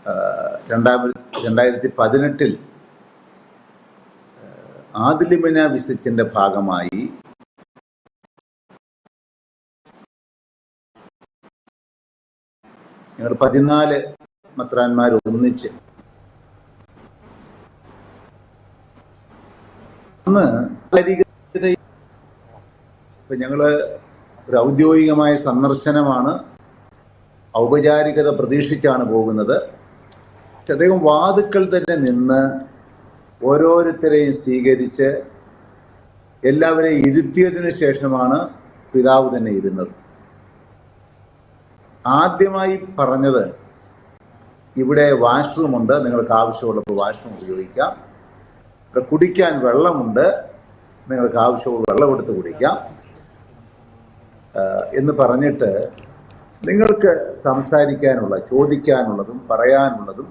2018 ആദിലിമിന വിസിറ്റിന്റെ ഭാഗമായി ഞങ്ങൾ 14 മെത്രാന്മാർ ഒന്നിച്ച് അന്ന് ഞങ്ങള് ഒരു ഔദ്യോഗികമായ സന്ദർശനമാണ്, ഔപചാരികത പ്രതീക്ഷിച്ചാണ് പോകുന്നത്. അദ്ദേഹം വാതുക്കൾ തന്നെ നിന്ന് ഓരോരുത്തരെയും സ്വീകരിച്ച് എല്ലാവരെയും ഇരുത്തിയതിനു ശേഷമാണ് പിതാവ് തന്നെ ഇരുന്നത്. ആദ്യമായി പറഞ്ഞത്, ഇവിടെ വാഷ്റൂമുണ്ട്, നിങ്ങൾക്ക് ആവശ്യമുള്ളപ്പോൾ വാഷ്റൂം ഉപയോഗിക്കാം, ഇവിടെ കുടിക്കാൻ വെള്ളമുണ്ട്, നിങ്ങൾക്ക് ആവശ്യമുള്ള വെള്ളം എടുത്ത് കുടിക്കാം എന്ന് പറഞ്ഞിട്ട് നിങ്ങൾക്ക് സംസാരിക്കാനുള്ള, ചോദിക്കാനുള്ളതും പറയാനുള്ളതും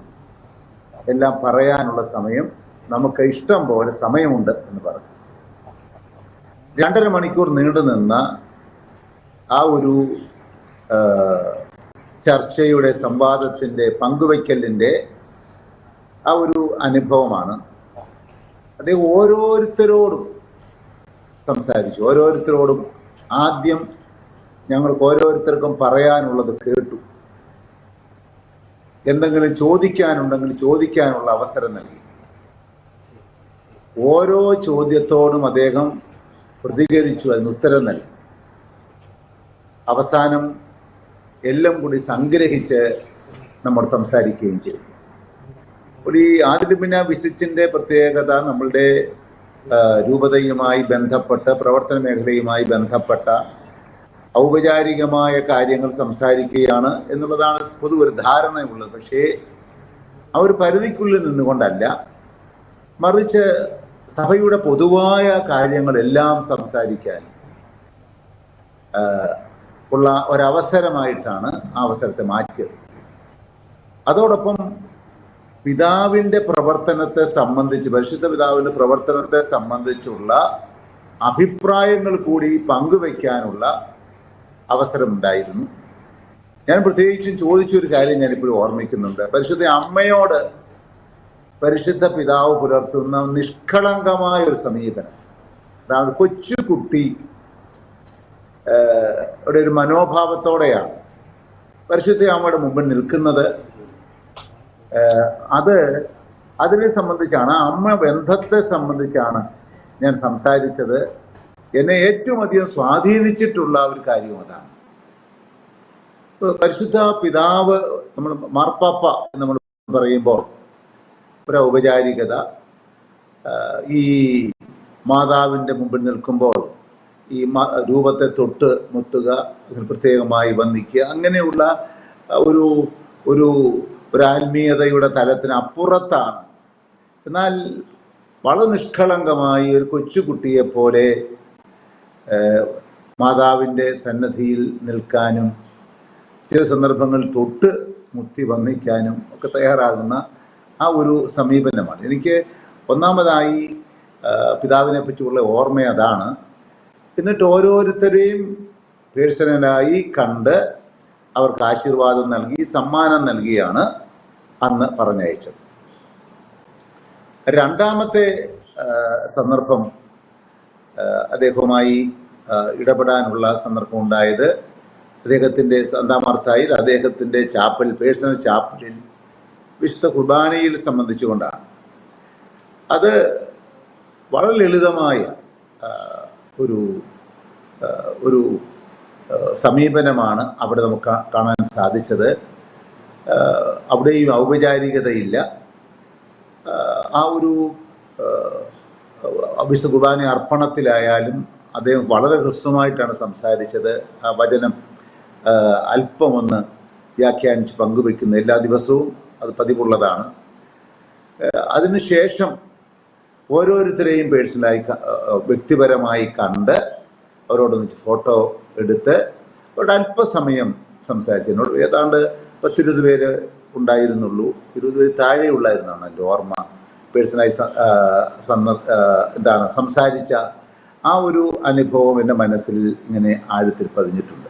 എല്ലാം പറയാനുള്ള സമയം നമുക്ക് ഇഷ്ടം പോലെ സമയമുണ്ട് എന്ന് പറഞ്ഞു. 2.5 മണിക്കൂർ നീണ്ടു നിന്ന ആ ഒരു ചർച്ചയുടെ, സംവാദത്തിൻ്റെ, പങ്കുവയ്ക്കലിൻ്റെ ആ ഒരു അനുഭവമാണ്. അദ്ദേഹം ഓരോരുത്തരോടും സംസാരിച്ചു. ഓരോരുത്തരോടും ആദ്യം ഞങ്ങൾക്ക് ഓരോരുത്തർക്കും പറയാനുള്ളത് കേട്ടു. എന്തെങ്കിലും ചോദിക്കാനുണ്ടെങ്കിൽ ചോദിക്കാനുള്ള അവസരം നൽകി. ഓരോ ചോദ്യത്തോടും അദ്ദേഹം പ്രതികരിച്ചു, അതിന് ഉത്തരം നൽകി. അവസാനം എല്ലാം കൂടി സംഗ്രഹിച്ച് നമ്മൾ സംസാരിക്കുകയും ചെയ്തു. ഈ ആദിലിമിന വിസിറ്റിന്റെ പ്രത്യേകത നമ്മളുടെ രൂപതയുമായി ബന്ധപ്പെട്ട, പ്രവർത്തന മേഖലയുമായി ബന്ധപ്പെട്ട ഔപചാരികമായ കാര്യങ്ങൾ സംസാരിക്കുകയാണ് എന്നുള്ളതാണ് പൊതുവൊരു ധാരണയുള്ളത്. പക്ഷേ ആ ഒരു പരിധിക്കുള്ളിൽ നിന്നുകൊണ്ടല്ല, മറിച്ച് സഭയുടെ പൊതുവായ കാര്യങ്ങളെല്ലാം സംസാരിക്കാൻ ഉള്ള ഒരവസരമായിട്ടാണ് ആ അവസരത്തെ മാറ്റിയത്. അതോടൊപ്പം പിതാവിൻ്റെ പ്രവർത്തനത്തെ സംബന്ധിച്ച്, പരിശുദ്ധ പിതാവിൻ്റെ പ്രവർത്തനത്തെ സംബന്ധിച്ചുള്ള അഭിപ്രായങ്ങൾ കൂടി പങ്കുവയ്ക്കാനുള്ള അവസരമുണ്ടായിരുന്നു. ഞാൻ പ്രത്യേകിച്ചും ചോദിച്ചൊരു കാര്യം ഞാനിപ്പോഴും ഓർമ്മിക്കുന്നുണ്ട്. പരിശുദ്ധ അമ്മയോട് പരിശുദ്ധ പിതാവ് പുലർത്തുന്ന നിഷ്കളങ്കമായ ഒരു സമീപനം. അതാണ് കൊച്ചുകുട്ടി ഒരു മനോഭാവത്തോടെയാണ് പരിശുദ്ധ അമ്മയുടെ മുമ്പിൽ നിൽക്കുന്നത്. അതിനെ സംബന്ധിച്ചാണ്, അമ്മ ബന്ധത്തെ സംബന്ധിച്ചാണ് ഞാൻ സംസാരിച്ചത്. എന്നെ ഏറ്റവും അധികം സ്വാധീനിച്ചിട്ടുള്ള ഒരു കാര്യം അതാണ്. പരിശുദ്ധ പിതാവ്, നമ്മൾ മാർപ്പാപ്പ എന്ന് നമ്മൾ പറയുമ്പോൾ ഒരു ഔപചാരികത, ഈ മാതാവിൻ്റെ മുമ്പിൽ നിൽക്കുമ്പോൾ ഈ രൂപത്തെ തൊട്ട് മുത്തുക, അതിന് പ്രത്യേകമായി വന്ദിക്കുക, അങ്ങനെയുള്ള ഒരു ഒരു ഒരു ആത്മീയതയുടെ തലത്തിന് അപ്പുറത്താണ്. എന്നാൽ വളരെ നിഷ്കളങ്കമായി ഒരു കൊച്ചുകുട്ടിയെ പോലെ മാതാവിൻ്റെ സന്നദ്ധിയിൽ നിൽക്കാനും ചില സന്ദർഭങ്ങളിൽ തൊട്ട് മുത്തി വന്ദിക്കാനും ഒക്കെ തയ്യാറാകുന്ന ആ ഒരു സമീപനമാണ്. എനിക്ക് ഒന്നാമതായി പിതാവിനെ പറ്റിയുള്ള ഓർമ്മ അതാണ്. എന്നിട്ട് ഓരോരുത്തരെയും പേഴ്സണലായി കണ്ട് അവർക്ക് ആശീർവാദം നൽകി, സമ്മാനം നൽകിയാണ് അന്ന് പറഞ്ഞയച്ചത്. രണ്ടാമത്തെ സന്ദർഭം, അദ്ദേഹവുമായി ഇടപെടാനുള്ള സന്ദർഭം ഉണ്ടായത് അദ്ദേഹത്തിൻ്റെ സന്താമാർത്തായിൽ, അദ്ദേഹത്തിൻ്റെ ചാപ്പൽ, പേഴ്സണൽ ചാപ്പലിൽ വിശുദ്ധ കുർബാനയിൽ സംബന്ധിച്ചുകൊണ്ടാണ്. അത് വളരെ ലളിതമായ ഒരു സമീപനമാണ് അവിടെ നമുക്ക് കാണാൻ സാധിച്ചത്. അവിടെയും ഔപചാരികതയില്ല. ആ ഒരു വിശുദ്ധ കുർബാന അർപ്പണത്തിലായാലും അദ്ദേഹം വളരെ ഹ്രസ്വമായിട്ടാണ് സംസാരിച്ചത്. ആ വചനം അല്പമൊന്ന് വ്യാഖ്യാനിച്ച് പങ്കുവെക്കുന്ന എല്ലാ ദിവസവും അത് പതിവുള്ളതാണ്. അതിനുശേഷം ഓരോരുത്തരെയും പേഴ്സണലായി, വ്യക്തിപരമായി കണ്ട് അവരോടൊന്നിച്ച് ഫോട്ടോ എടുത്ത് അവരുടെ അല്പസമയം സംസാരിച്ചു. എന്നോട് ഏതാണ്ട് 10-20 പേര് ഉണ്ടായിരുന്നുള്ളൂ. 20 പേര് താഴെ ഉള്ളായിരുന്നാണ് എൻ്റെ ഓർമ്മ. പേഴ്സണലായി സംസാരിച്ച ആ ഒരു അനുഭവം എൻ്റെ മനസ്സിൽ ഇങ്ങനെ ആഴത്തിൽ പതിഞ്ഞിട്ടുണ്ട്.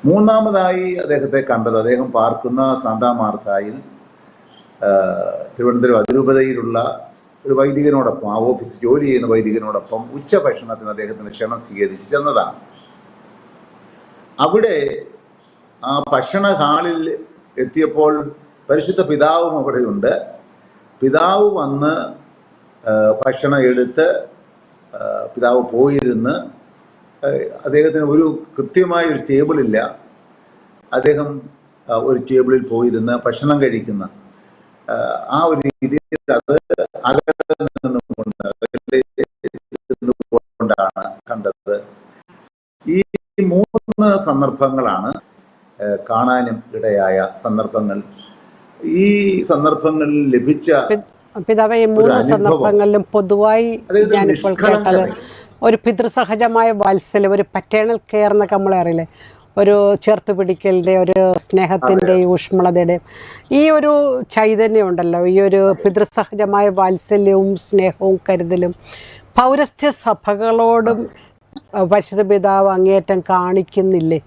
മൂന്നാമതായി അദ്ദേഹത്തെ കണ്ടത്, അദ്ദേഹം പാർക്കുന്ന സാന്താ മാർത്തായിൽ തിരുവനന്തപുരം അതിരൂപതയിലുള്ള ഒരു വൈദികനോടൊപ്പം, ആ ഓഫീസ് ജോലി ചെയ്യുന്ന വൈദികനോടൊപ്പം ഉച്ചഭക്ഷണത്തിന് അദ്ദേഹത്തിന് ക്ഷണം സ്വീകരിച്ച് ചെന്നതാണ്. അവിടെ ആ ഭക്ഷണ ഹാളിൽ എത്തിയപ്പോൾ പരിശുദ്ധ പിതാവും അവിടെയുണ്ട്. പിതാവ് വന്ന് ഭക്ഷണം എടുത്ത് പിതാവ് പോയിരുന്ന്, അദ്ദേഹത്തിന് ഒരു കൃത്യമായ ഒരു ടേബിളില്ല, അദ്ദേഹം ഒരു ടേബിളിൽ പോയിരുന്ന് ഭക്ഷണം കഴിക്കുന്ന ആ ഒരു രീതിയിൽ അത് അകലെ നിന്നുകൊണ്ടാണ് കണ്ടത്. ഈ 3 സന്ദർഭങ്ങളാണ് കാണാനും ഇടയായ സന്ദർഭങ്ങൾ. ഈ സന്ദർഭങ്ങളിൽ ലഭിച്ച പിതാവേ, 3 സന്ദർഭങ്ങളിലും പൊതുവായി ഞാനിപ്പോൾ കേട്ടത് ഒരു പിതൃസഹജമായ വാത്സല്യം, ഒരു പറ്റേണൽ കെയർ എന്നൊക്കെ നമ്മളെ അറിയില്ലേ, ഒരു ചേർത്ത് പിടിക്കലിൻ്റെ, ഒരു സ്നേഹത്തിൻ്റെ, ഊഷ്മളതയുടെയും ഈ ഒരു ചൈതന്യം ഉണ്ടല്ലോ, ഈ ഒരു പിതൃസഹജമായ വാത്സല്യവും സ്നേഹവും കരുതലും പൗരസ്ത്യ സഭകളോടും പരിശുദ്ധ പിതാവ് അങ്ങേയറ്റം കാണിക്കുന്നില്ലേ?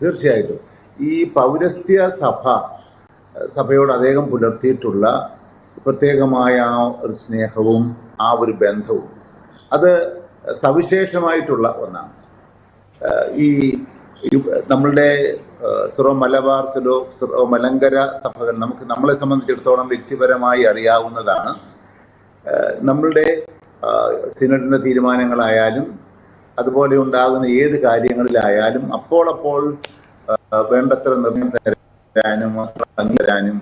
തീർച്ചയായിട്ടും ഈ പൗരസ്ത്യ സഭയോട് അദ്ദേഹം പുലർത്തിയിട്ടുള്ള പ്രത്യേകമായ ആ ഒരു സ്നേഹവും ആ ഒരു ബന്ധവും അത് സവിശേഷമായിട്ടുള്ള ഒന്നാണ്. ഈ നമ്മളുടെ സിറോ മലബാർ, സിറോ മലങ്കര സഭകൾ നമ്മളെ സംബന്ധിച്ചിടത്തോളം വ്യക്തിപരമായി അറിയാവുന്നതാണ്. നമ്മളുടെ സിനഡിൻ്റെ തീരുമാനങ്ങളായാലും അതുപോലെ ഉണ്ടാകുന്ന ഏത് കാര്യങ്ങളിലായാലും അപ്പോൾ വേണ്ടത്ര നിർണയം തരാനും തരാനും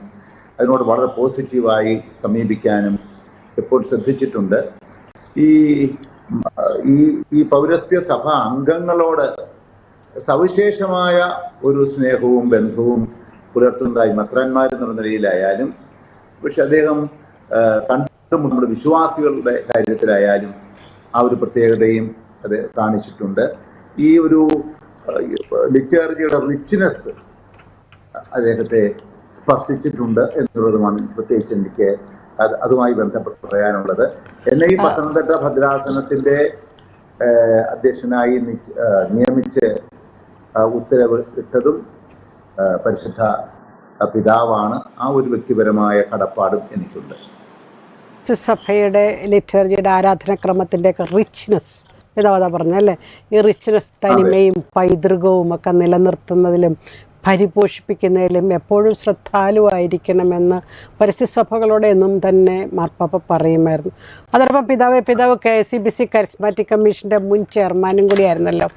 അതിനോട് വളരെ പോസിറ്റീവായി സമീപിക്കാനും എപ്പോൾ ശ്രദ്ധിച്ചിട്ടുണ്ട്. ഈ പൗരസ്ത്യ സഭ അംഗങ്ങളോട് സവിശേഷമായ ഒരു സ്നേഹവും ബന്ധവും പുലർത്തുന്നതായി മെത്രാന്മാരെന്നുള്ള നിലയിലായാലും, പക്ഷെ അദ്ദേഹം നമ്മുടെ വിശ്വാസികളുടെ കാര്യത്തിലായാലും ആ ഒരു പ്രത്യേകതയും അത് കാണിച്ചിട്ടുണ്ട്. ഈ ഒരു ലിറ്റർജിയുടെ റിച്ച്നെസ് അദ്ദേഹത്തെ സ്പർശിച്ചിട്ടുണ്ട് എന്നുള്ളതുമാണ് പ്രത്യേകിച്ച് എനിക്ക് അതുമായി ബന്ധപ്പെട്ട് പറയാനുള്ളത്. എന്നെ ഈ പത്തനംതിട്ട ഭദ്രാസനത്തിൻ്റെ അധ്യക്ഷനായി നിയമിച്ച് ഉത്തരവ് ഇട്ടതും പരിശുദ്ധ പിതാവാണ്. ആ ഒരു വ്യക്തിപരമായ കടപ്പാടും എനിക്കുണ്ട്. സഭയുടെ ലിറ്റർജിയുടെ ആരാധനാക്രമത്തിൻ്റെ ഒക്കെ റിച്ച്നെസ് പിതാവതാ പറഞ്ഞല്ലേ, ഈ റിച്ച്നെസ് തനിമയും പൈതൃകവും ഒക്കെ നിലനിർത്തുന്നതിലും പരിപോഷിപ്പിക്കുന്നതിലും എപ്പോഴും ശ്രദ്ധാലുവായിരിക്കണമെന്ന് പരിസ്ഥിതിസഭകളോട് എന്നും തന്നെ മാർപ്പാപ്പ പറയുമായിരുന്നു. അതോടൊപ്പം പിതാവ് KCBC കരിസ്മാറ്റിക് കമ്മീഷൻ്റെ മുൻ ചെയർമാനും കൂടിയായിരുന്നല്ലോ.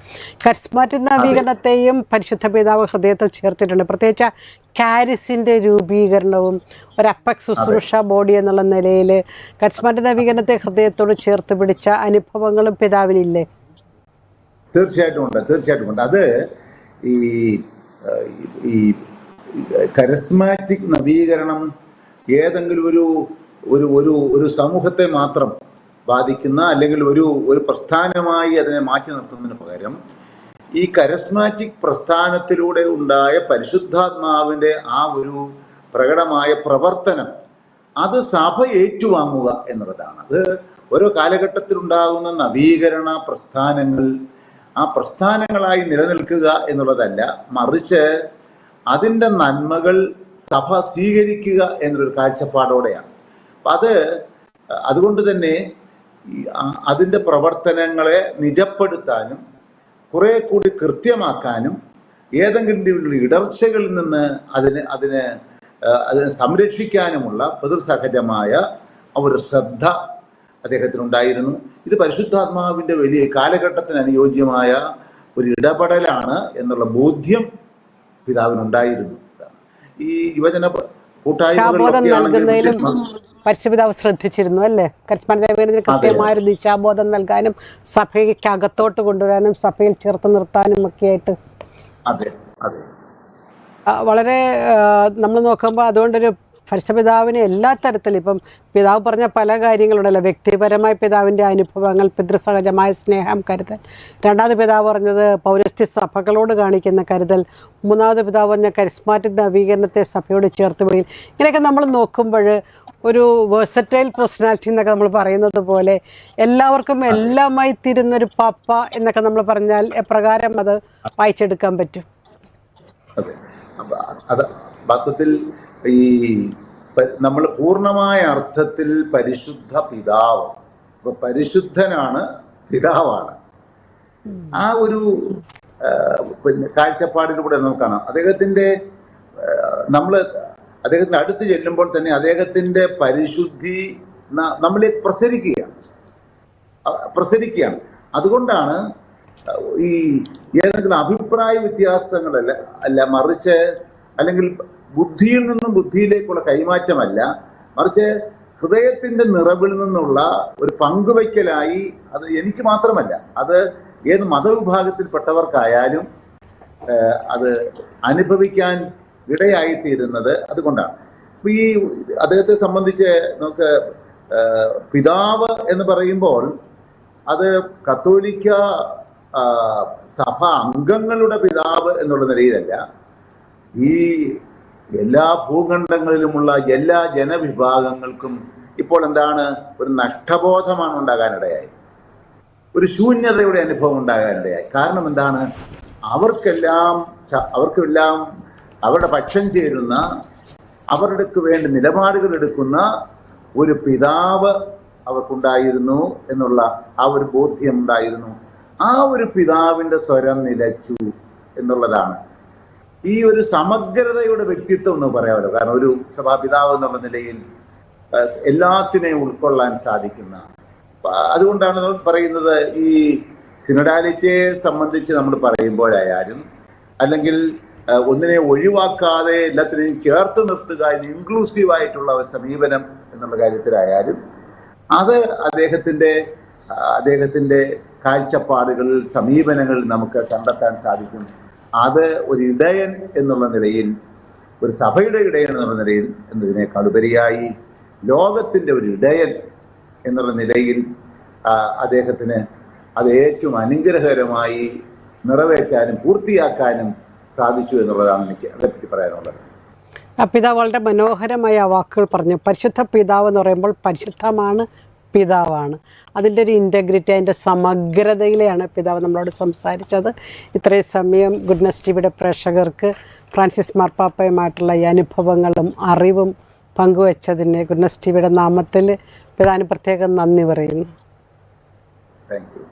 കരിസ്മാറ്റിക് നവീകരണത്തെയും പരിശുദ്ധ പിതാവ് ഹൃദയത്തിൽ ചേർത്തിട്ടുണ്ട്. പ്രത്യേകിച്ച് കാരിസിൻ്റെ രൂപീകരണവും ഒരു അപ്പെക്സ് ശുശ്രൂഷ ബോഡി എന്നുള്ള നിലയിൽ കരിസ്മാറ്റിക് നവീകരണത്തെ ഹൃദയത്തോട് ചേർത്ത് പിടിച്ച അനുഭവങ്ങളും പിതാവിനില്ലേ? തീർച്ചയായിട്ടും ഉണ്ട്. അത് ഈ കരിസ്മാറ്റിക് നവീകരണം ഏതെങ്കിലും ഒരു സമൂഹത്തെ മാത്രം ബാധിക്കുന്ന അല്ലെങ്കിൽ ഒരു പ്രസ്ഥാനമായി അതിനെ മാറ്റി നിർത്തുന്നതിന് പകരം ഈ കരിസ്മാറ്റിക് പ്രസ്ഥാനത്തിലൂടെ ഉണ്ടായ പരിശുദ്ധാത്മാവിൻ്റെ ആ ഒരു പ്രകടമായ പ്രവർത്തനം അത് സഭ ഏറ്റുവാങ്ങുക എന്നുള്ളതാണ്. അത് ഓരോ കാലഘട്ടത്തിലുണ്ടാകുന്ന നവീകരണ പ്രസ്ഥാനങ്ങൾ ആ പ്രസ്ഥാനങ്ങളായി നിലനിൽക്കുക എന്നുള്ളതല്ല, മറിച്ച് അതിൻ്റെ നന്മകൾ സഭ സ്വീകരിക്കുക എന്നൊരു കാഴ്ചപ്പാടോടെയാണ്. അപ്പം അതുകൊണ്ട് തന്നെ അതിൻ്റെ പ്രവർത്തനങ്ങളെ നിജപ്പെടുത്താനും കുറെ കൂടി കൃത്യമാക്കാനും ഏതെങ്കിലും ഇടർച്ചകളിൽ നിന്ന് അതിനെ സംരക്ഷിക്കാനുമുള്ള പിതൃസഹജമായ ഒരു ശ്രദ്ധ അദ്ദേഹത്തിനുണ്ടായിരുന്നു. ഇത് പരിശുദ്ധാത്മാവിൻ്റെ വലിയ കാലഘട്ടത്തിന് അനുയോജ്യമായ ഒരു ഇടപെടലാണ് എന്നുള്ള ബോധ്യം പിതാവിനുണ്ടായിരുന്നു. ഈ യുവജന കൂട്ടായ്മകളിലും പരിശുദ്ധപിതാവ് ശ്രദ്ധിച്ചിരുന്നു അല്ലേ? കരിസ്മാറ്റിക് കൃത്യമായൊരു ദിശാബോധം നൽകാനും സഭയ്ക്ക് അകത്തോട്ട് കൊണ്ടുവരാനും സഭയിൽ ചേർത്ത് നിർത്താനും ഒക്കെ ആയിട്ട് വളരെ നമ്മൾ നോക്കുമ്പോൾ അതുകൊണ്ടൊരു പരിശുദ്ധപിതാവിനെ എല്ലാ തരത്തിലും ഇപ്പം പിതാവ് പറഞ്ഞ പല കാര്യങ്ങളുണ്ടല്ലോ. വ്യക്തിപരമായ പിതാവിൻ്റെ അനുഭവങ്ങൾ, പിതൃസഹജമായ സ്നേഹം, കരുതൽ. രണ്ടാമത് പിതാവ് പറഞ്ഞത് പൗരസ്ത്യ സഭകളോട് കാണിക്കുന്ന കരുതൽ. മൂന്നാമത് പിതാവ് പറഞ്ഞ കരിസ്മാറ്റിക് നവീകരണത്തെ സഭയോട് ചേർത്ത് പിടിക്കും. ഇങ്ങനെയൊക്കെ നമ്മൾ നോക്കുമ്പോൾ ഒരു വേഴ്സറ്റൈൽ പേഴ്സണാലിറ്റി എന്നൊക്കെ നമ്മൾ പറയുന്നത് പോലെ എല്ലാവർക്കും എല്ലാമായി തീരുന്നൊരു പാപ്പ എന്നൊക്കെ നമ്മൾ പറഞ്ഞാൽ എപ്രകാരം അത് വായിച്ചെടുക്കാൻ പറ്റും? അപ്പൊ അത് വാസ്തവത്തിൽ ഈ നമ്മൾ പൂർണ്ണമായ അർത്ഥത്തിൽ പരിശുദ്ധ പിതാവ്, അപ്പൊ പരിശുദ്ധനാണ്, പിതാവാണ്. ആ ഒരു പിന്നെ കാഴ്ചപ്പാടിലൂടെ നമുക്ക് കാണാം. നമ്മൾ അദ്ദേഹത്തിന്റെ അടുത്ത് ചെല്ലുമ്പോൾ തന്നെ അദ്ദേഹത്തിന്റെ പരിശുദ്ധി നമ്മളിൽ പ്രസരിക്കുകയാണ്. അതുകൊണ്ടാണ് ഈ ഏതെങ്കിലും അഭിപ്രായ വ്യത്യാസങ്ങളല്ല, മറിച്ച് അല്ലെങ്കിൽ ബുദ്ധിയിൽ നിന്നും ബുദ്ധിയിലേക്കുള്ള കൈമാറ്റമല്ല, മറിച്ച് ഹൃദയത്തിന്റെ നിറവിൽ നിന്നുള്ള ഒരു പങ്കുവയ്ക്കലായി. അത് എനിക്ക് മാത്രമല്ല, അത് ഏത് മതവിഭാഗത്തിൽപ്പെട്ടവർക്കായാലും അത് അനുഭവിക്കാൻ ഇടയായിത്തീരുന്നത് അതുകൊണ്ടാണ്. ഇപ്പൊ ഈ അദ്ദേഹത്തെ സംബന്ധിച്ച് നമുക്ക് പിതാവ് എന്ന് പറയുമ്പോൾ അത് കത്തോലിക്ക സഭ അംഗങ്ങളുടെ പിതാവ് എന്നുള്ള നിലയിലല്ല, ഈ എല്ലാ ഭൂഖണ്ഡങ്ങളിലുമുള്ള എല്ലാ ജനവിഭാഗങ്ങൾക്കും ഇപ്പോൾ എന്താണ്, ഒരു നഷ്ടബോധമാണ് ഉണ്ടാകാനിടയായി, ഒരു ശൂന്യതയുടെ അനുഭവം ഉണ്ടാകാനിടയായി. കാരണം എന്താണ്, അവർക്കെല്ലാം അവരുടെ പക്ഷം ചേരുന്ന, അവരുടെ വേണ്ടി നിലപാടുകൾ എടുക്കുന്ന ഒരു പിതാവ് അവർക്കുണ്ടായിരുന്നു എന്നുള്ള ആ ഒരു ബോധ്യം ഉണ്ടായിരുന്നു. ആ ഒരു പിതാവിൻ്റെ സ്വരം നിലച്ചു എന്നുള്ളതാണ് ഈ ഒരു സമഗ്രതയുടെ വ്യക്തിത്വം എന്ന് പറയാമല്ലോ. കാരണം ഒരു സഭാപിതാവ് എന്നുള്ള നിലയിൽ എല്ലാത്തിനെയും ഉൾക്കൊള്ളാൻ സാധിക്കുന്ന, അതുകൊണ്ടാണ് നമ്മൾ പറയുന്നത്, ഈ സിനഡാലിറ്റിയെ സംബന്ധിച്ച് നമ്മൾ പറയുമ്പോഴായാലും, അല്ലെങ്കിൽ ഒന്നിനെ ഒഴിവാക്കാതെ എല്ലാത്തിനെയും ചേർത്ത് നിർത്തുക, ഇൻക്ലൂസീവായിട്ടുള്ള ഒരു സമീപനം എന്നുള്ള കാര്യത്തിലായാലും, അത് അദ്ദേഹത്തിൻ്റെ കാഴ്ചപ്പാടുകളിൽ, സമീപനങ്ങളിൽ നമുക്ക് കണ്ടെത്താൻ സാധിക്കും. അത് ഒരു ഇടയൻ എന്നുള്ള നിലയിൽ, ഒരു സഭയുടെ ഇടയൻ എന്നുള്ള നിലയിൽ എന്നതിനേക്കാളുപരിയായി ലോകത്തിൻ്റെ ഒരു ഇടയൻ എന്നുള്ള നിലയിൽ അദ്ദേഹത്തിന് അത് ഏറ്റവും അനുഗ്രഹകരമായി നിറവേറ്റാനും പൂർത്തിയാക്കാനും സാധിച്ചു എന്നുള്ളതാണ് എനിക്ക് അതേപ്പറ്റി പറയാനുള്ളത്. പിതാവ് വളരെ മനോഹരമായ വാക്കുകൾ പറഞ്ഞു. പരിശുദ്ധ പിതാവ് എന്ന് പറയുമ്പോൾ പരിശുദ്ധമാണ്, പിതാവാണ്. അതിൻ്റെ ഒരു ഇൻറ്റഗ്രിറ്റി, അതിൻ്റെ സമഗ്രതയിലെയാണ് പിതാവ് നമ്മളോട് സംസാരിച്ചത്. ഇത്രയും സമയം ഗുഡ്നസ് ടിവിയുടെ പ്രേക്ഷകർക്ക് ഫ്രാൻസിസ് മാർപ്പാപ്പയുമായിട്ടുള്ള ഈ അനുഭവങ്ങളും അറിവും പങ്കുവച്ചതിന് ഗുഡ്നസ് ടിവിയുടെ നാമത്തിൽ പിതാവിന് പ്രത്യേകം നന്ദി പറയുന്നു. Thank you.